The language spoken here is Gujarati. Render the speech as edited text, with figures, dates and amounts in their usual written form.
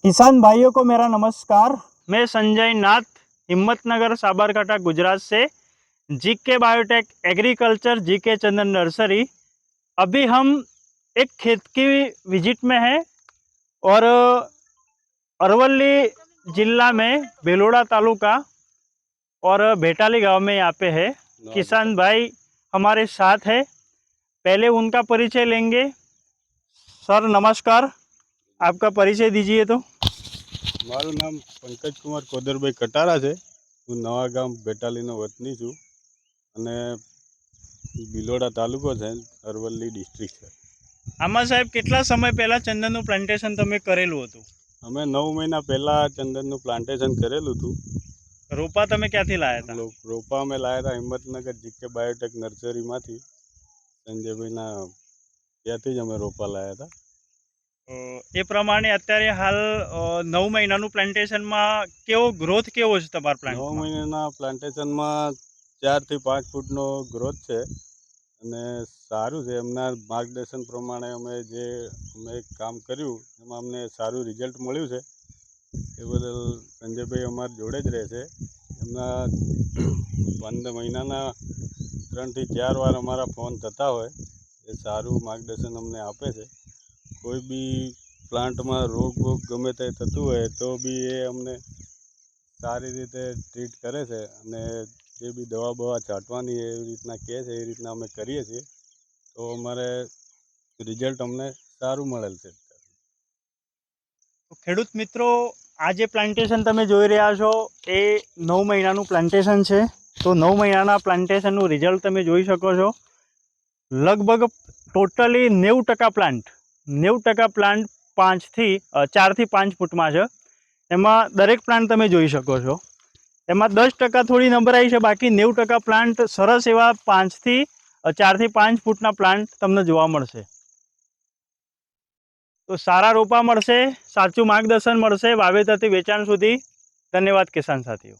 किसान भाइयों को मेरा नमस्कार। मैं संजय नाथ, हिम्मतनगर साबरकांठा गुजरात से जीके बायोटेक एग्रीकल्चर जीके चंदन नर्सरी। अभी हम एक खेत की विजिट में हैं और अरवली जिला में भेलोड़ा तालुका और भेटाली गांव में यहाँ पे है। किसान भाई हमारे साथ है, पहले उनका परिचय लेंगे। सर नमस्कार, आपका परिचय दीजिए। तो મારું નામ પંકજ કુમાર કોદરભાઈ કટારા છે। હું નવા ગામ બેટાલીનો વતની છું અને ભિલોડા તાલુકો છે, અરવલ્લી ડિસ્ટ્રિક્ટ છે। આમાં સાહેબ કેટલા સમય પહેલા ચંદનનું પ્લાન્ટેશન તમે કરેલું હતું? અમે 9 મહિના પહેલાં ચંદનનું પ્લાન્ટેશન કરેલું હતું। રોપા તમે ક્યાંથી લાવ્યા હતા? રોપા અમે લાવ્યા હતા હિંમતનગર જીકે બાયોટેક નર્સરીમાંથી, સંજયભાઈના ત્યાંથી જ અમે રોપા લાવ્યા હતા। એ પ્રમાણે અત્યારે હાલ 9 મહિનાનું પ્લાન્ટેશનમાં કેવો ગ્રોથ કેવો છે તમારા 9 પ્લાન્ટમાં? મહિનાના પ્લાન્ટેશનમાં 4 થી 5 ફૂટનો ગ્રોથ છે અને સારું છે। એમના માર્ગદર્શન પ્રમાણે અમે કામ કર્યું એમાં અમને સારું રિઝલ્ટ મળ્યું છે। એ બદલ સંજયભાઈ અમારી જોડે જ રહે છે। એમના 15 મહિનાના 3 થી 4 વાર અમારા ફોન થતા હોય, એ સારું માર્ગદર્શન અમને આપે છે। કોઈ બી પ્લાન્ટમાં રોગ ગમે તે થતું હોય તો બી એ અમને સારી રીતે ટ્રીટ કરે છે અને જે બી દવા બવા છાંટવાની એવી રીતના કહે છે એ રીતના અમે કરીએ છીએ, તો અમારે રિઝલ્ટ અમને સારું મળેલ છે। ખેડૂત મિત્રો, આ જે પ્લાન્ટેશન તમે જોઈ રહ્યા છો એ 9 મહિનાનું પ્લાન્ટેશન છે। તો 9 મહિનાના પ્લાન્ટેશનનું રિઝલ્ટ તમે જોઈ શકો છો। લગભગ ટોટલી 90% પ્લાન્ટ 4 થી 5 ફૂટમાં છે। એમાં દરેક પ્લાન્ટ તમે જોઈ શકો છો। એમાં 10% થોડી નબળાઈ છે, બાકી 90% પ્લાન્ટ સરસ એવા 4 થી 5 ફૂટના પ્લાન્ટ તમને જોવા મળશે। તો સારા રોપા મળશે, સાચું માર્ગદર્શન મળશે વાવેતરથી વેચાણ સુધી। ધન્યવાદ કિસાન સાથીઓ।